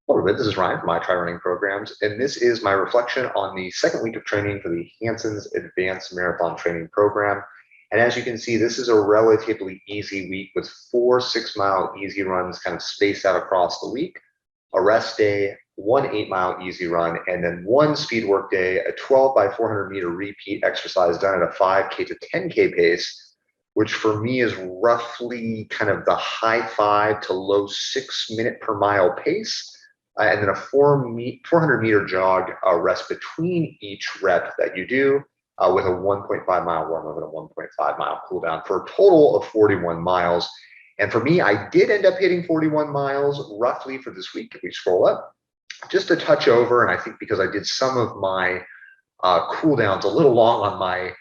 Hello, everybody. This is Ryan from my Try Running Programs, and this is my reflection on the second week of training for the Hanson's Advanced Marathon Training Program. And as you can see, this is a relatively easy week with 4 6-mile easy runs kind of spaced out across the week, a rest day, 1 8-mile easy run, and then 1 speed work day, a 12 by 400 meter repeat exercise done at a 5K to 10K pace, which for me is roughly kind of the high 5 to low 6 minute per mile pace, and then a 400 meter jog rest between each rep that you do, with a 1.5 mile warm up and a 1.5 mile cool down for a total of 41 miles. And for me, I did end up hitting 41 miles roughly for this week. If we scroll up, just a touch over, and I think because I did some of my cool downs a little long on my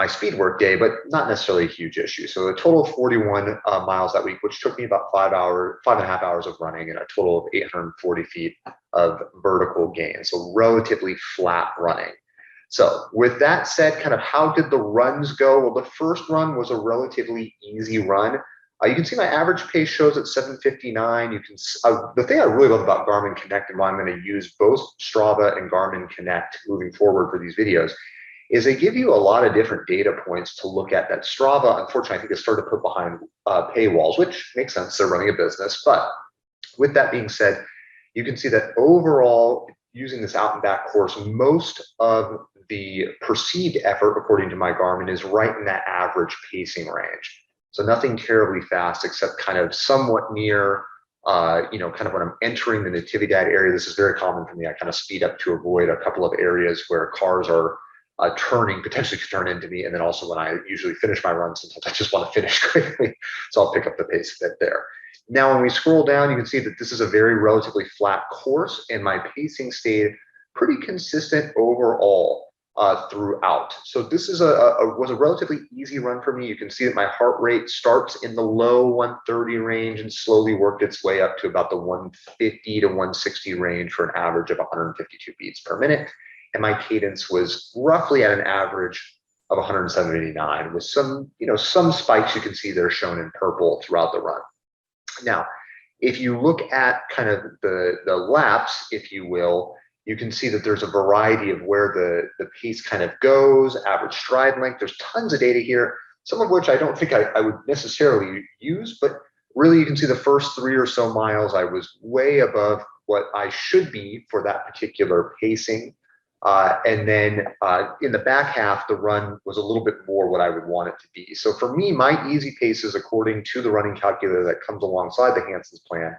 speed work day, but not necessarily a huge issue. So a total of 41 miles that week, which took me about 5.5 hours of running and a total of 840 feet of vertical gain. So relatively flat running. So with that said, kind of how did the runs go? Well, the first run was a relatively easy run. You can see my average pace shows at 7:59. You can the thing I really love about Garmin Connect and why I'm going to use both Strava and Garmin Connect moving forward for these videos is they give you a lot of different data points to look at that Strava. Unfortunately, I think it started to put behind paywalls, which makes sense. They're running a business. But with that being said, you can see that overall, using this out and back course, most of the perceived effort, according to my Garmin, is right in that average pacing range. So nothing terribly fast, except kind of somewhat near, kind of when I'm entering the Natividad area. This is very common for me. I kind of speed up to avoid a couple of areas where cars are turning, potentially could turn into me. And then also when I usually finish my run, sometimes I just want to finish quickly. So I'll pick up the pace a bit there. Now, when we scroll down, you can see that this is a very relatively flat course, and my pacing stayed pretty consistent overall throughout. So this is was a relatively easy run for me. You can see that my heart rate starts in the low 130 range and slowly worked its way up to about the 150 to 160 range for an average of 152 beats per minute. And my cadence was roughly at an average of 179 with some spikes you can see that are shown in purple throughout the run. Now, if you look at kind of the laps, if you will, you can see that there's a variety of where the pace kind of goes, average stride length. There's tons of data here, some of which I don't think I would necessarily use, but really you can see the first 3 or so miles, I was way above what I should be for that particular pacing. And then in the back half, the run was a little bit more what I would want it to be. So for me, my easy paces, according to the running calculator that comes alongside the Hanson's plan,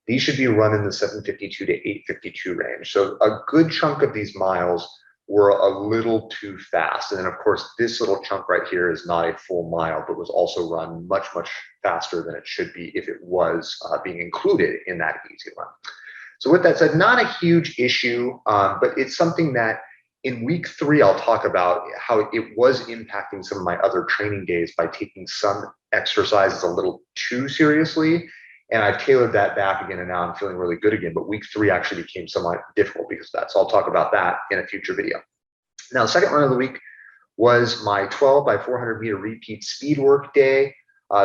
these should be run in the 7:52 to 8:52 range. So a good chunk of these miles were a little too fast. And then, of course, this little chunk right here is not a full mile, but was also run much, much faster than it should be if it was being included in that easy run. So with that said, not a huge issue, but it's something that in week 3, I'll talk about how it was impacting some of my other training days by taking some exercises a little too seriously. And I've tailored that back again, and now I'm feeling really good again. But week 3 actually became somewhat difficult because of that. So I'll talk about that in a future video. Now, the second run of the week was my 12 by 400 meter repeat speed work day.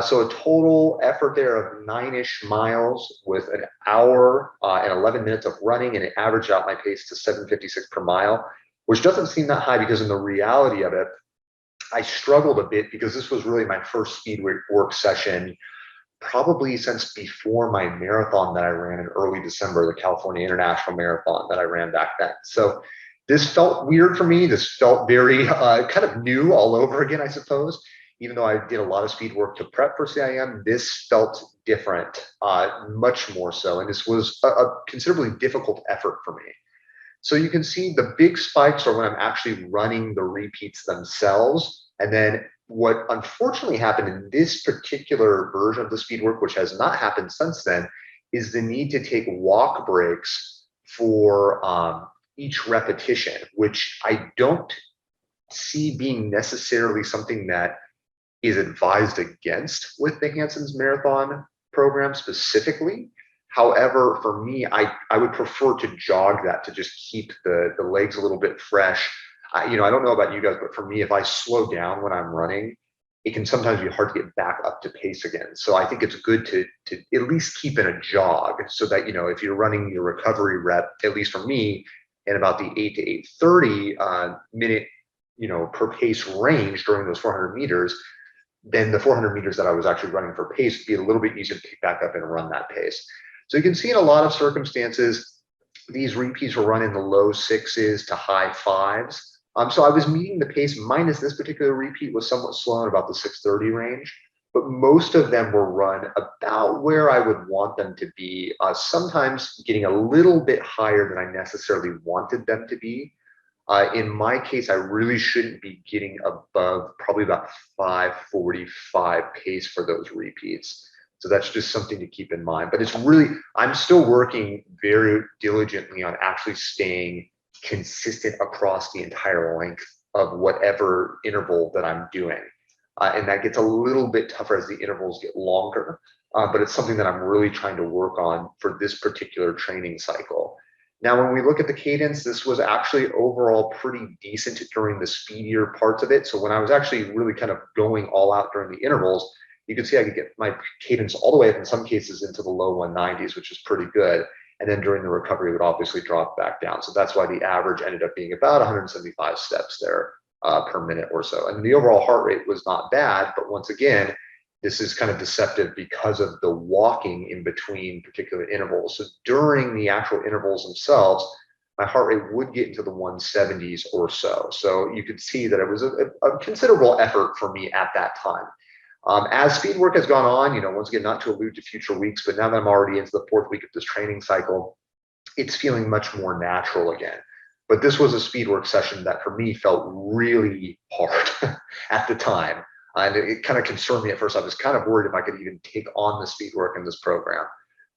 So a total effort there of 9-ish miles with an hour and 11 minutes of running, and it averaged out my pace to 7:56 per mile, which doesn't seem that high because in the reality of it, I struggled a bit because this was really my first speed work session probably since before my marathon that I ran in early December, the California International Marathon that I ran back then. So this felt weird for me. This felt very kind of new all over again, I suppose. Even though I did a lot of speed work to prep for CIM, this felt different, much more so. And this was a considerably difficult effort for me. So you can see the big spikes are when I'm actually running the repeats themselves. And then what unfortunately happened in this particular version of the speed work, which has not happened since then, is the need to take walk breaks for each repetition, which I don't see being necessarily something that is advised against with the Hanson's Marathon program specifically. However, for me, I would prefer to jog that to just keep the legs a little bit fresh. I don't know about you guys, but for me, if I slow down when I'm running, it can sometimes be hard to get back up to pace again. So I think it's good to at least keep in a jog so that, if you're running your recovery rep, at least for me, in about the 8 to 8:30 minute, per pace range during those 400 meters, then the 400 meters that I was actually running for pace would be a little bit easier to pick back up and run that pace. So you can see in a lot of circumstances, these repeats will run in the low sixes to high fives. So I was meeting the pace minus this particular repeat was somewhat slow in about the 6:30 range, but most of them were run about where I would want them to be, sometimes getting a little bit higher than I necessarily wanted them to be. In my case, I really shouldn't be getting above probably about 5:45 pace for those repeats. So that's just something to keep in mind. But it's really, I'm still working very diligently on actually staying consistent across the entire length of whatever interval that I'm doing. And that gets a little bit tougher as the intervals get longer. But it's something that I'm really trying to work on for this particular training cycle. Now, when we look at the cadence, this was actually overall pretty decent during the speedier parts of it. So when I was actually really kind of going all out during the intervals, you can see I could get my cadence all the way up in some cases into the low 190s, which is pretty good. And then during the recovery, it would obviously drop back down. So that's why the average ended up being about 175 steps there per minute or so. And the overall heart rate was not bad, but once again, this is kind of deceptive because of the walking in between particular intervals. So during the actual intervals themselves, my heart rate would get into the 170s or so. So you could see that it was a considerable effort for me at that time. As speed work has gone on, once again, not to allude to future weeks, but now that I'm already into the 4th week of this training cycle, it's feeling much more natural again. But this was a speed work session that for me felt really hard at the time. And it kind of concerned me at first. I was kind of worried if I could even take on the speed work in this program.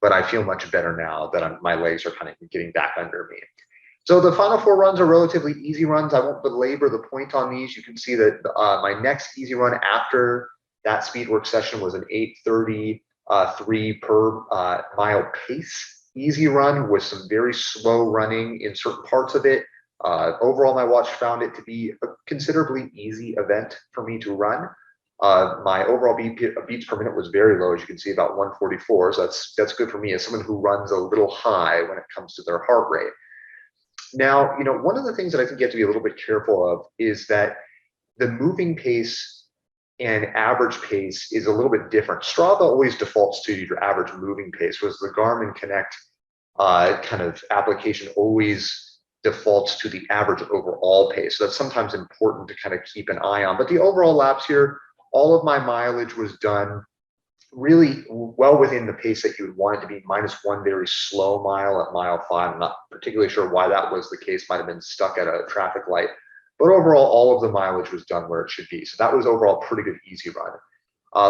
But I feel much better now that my legs are kind of getting back under me. So the final 4 runs are relatively easy runs. I won't belabor the point on these. You can see that my next easy run after that speed work session was an 8:33 per mile pace easy run with some very slow running in certain parts of it. Overall, my watch found it to be a considerably easy event for me to run. My overall beats per minute was very low, as you can see, about 144. So that's good for me as someone who runs a little high when it comes to their heart rate. Now, one of the things that I think you have to be a little bit careful of is that the moving pace and average pace is a little bit different. Strava always defaults to your average moving pace, whereas the Garmin Connect kind of application always defaults to the average overall pace. So that's sometimes important to kind of keep an eye on. But the overall laps here, all of my mileage was done really well within the pace that you would want it to be, minus one very slow mile at mile 5. I'm not particularly sure why that was the case, might have been stuck at a traffic light. But overall, all of the mileage was done where it should be. So that was overall pretty good easy run.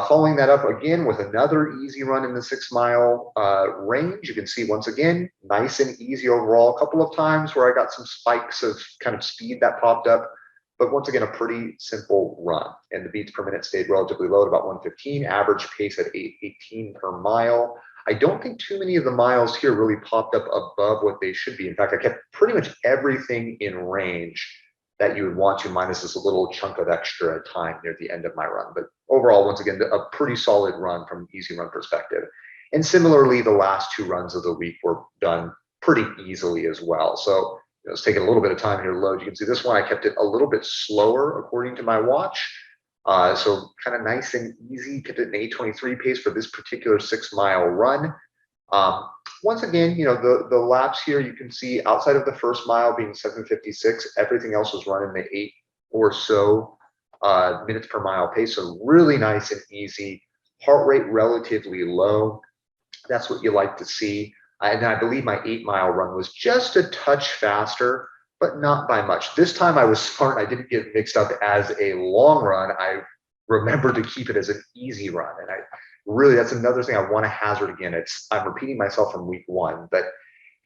Following that up again with another easy run in the 6-mile range. You can see once again, nice and easy overall. A couple of times where I got some spikes of kind of speed that popped up. But once again, a pretty simple run. And the beats per minute stayed relatively low at about 115, average pace at 8:18 per mile. I don't think too many of the miles here really popped up above what they should be. In fact, I kept pretty much everything in range that you would want to, minus this little chunk of extra time near the end of my run. But overall, once again, a pretty solid run from an easy run perspective. And similarly, the last 2 runs of the week were done pretty easily as well. So it's taking a little bit of time here to load. You can see this one, I kept it a little bit slower according to my watch. So kind of nice and easy, kept it an 8:23 pace for this particular 6-mile run. Once again, the laps here, you can see outside of the first mile being 7:56, everything else was run in the 8 or so minutes per mile pace. So really nice and easy. Heart rate relatively low. That's what you like to see. And I believe my 8-mile run was just a touch faster, but not by much. This time I was smart. I didn't get mixed up as a long run. I remembered to keep it as an easy run. And really, that's another thing I want to hazard again. I'm repeating myself from week 1, but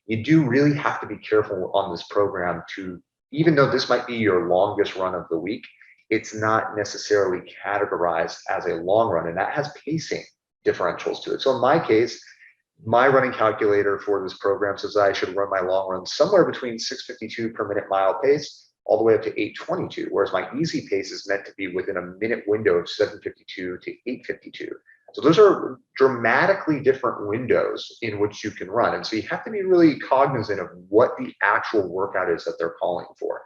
you do really have to be careful on this program to, even though this might be your longest run of the week, it's not necessarily categorized as a long run, and that has pacing differentials to it. So in my case, my running calculator for this program says I should run my long run somewhere between 6:52 per minute mile pace all the way up to 8:22, whereas my easy pace is meant to be within a minute window of 7:52 to 8:52. So those are dramatically different windows in which you can run. And so you have to be really cognizant of what the actual workout is that they're calling for.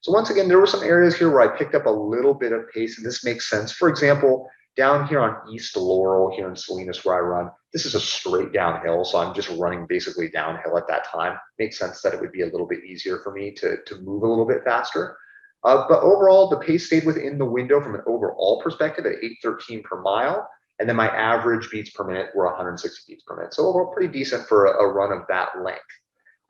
So once again, there were some areas here where I picked up a little bit of pace, and this makes sense. For example, down here on East Laurel, here in Salinas where I run, this is a straight downhill, so I'm just running basically downhill at that time. Makes sense that it would be a little bit easier for me to move a little bit faster. But overall, the pace stayed within the window from an overall perspective at 8:13 per mile. And then my average beats per minute were 160 beats per minute. So overall, pretty decent for a run of that length.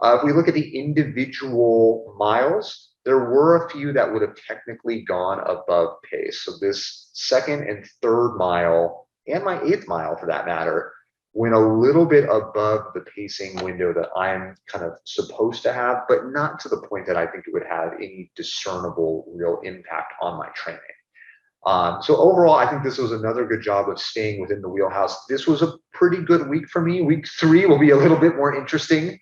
If we look at the individual miles, there were a few that would have technically gone above pace. So this second and third mile, and my eighth mile for that matter, went a little bit above the pacing window that I'm kind of supposed to have, but not to the point that I think it would have any discernible real impact on my training. So overall, I think this was another good job of staying within the wheelhouse. This was a pretty good week for me. Week 3 will be a little bit more interesting.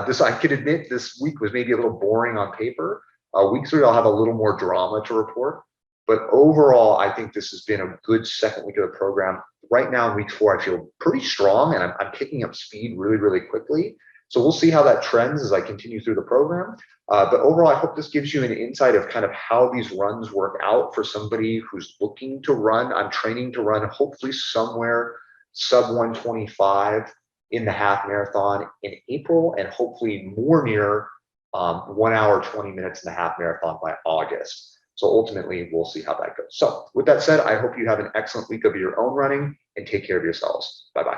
This, I can admit, this week was maybe a little boring on paper. Week 3, I'll have a little more drama to report. But overall, I think this has been a good second week of the program. Right now in week 4, I feel pretty strong, and I'm picking up speed really, really quickly. So we'll see how that trends as I continue through the program. But overall, I hope this gives you an insight of kind of how these runs work out for somebody who's looking to run. I'm training to run hopefully somewhere sub 125 in the half marathon in April, and hopefully more near 1 hour, 20 minutes in the half marathon by August. So ultimately, we'll see how that goes. So with that said, I hope you have an excellent week of your own running, and take care of yourselves. Bye-bye.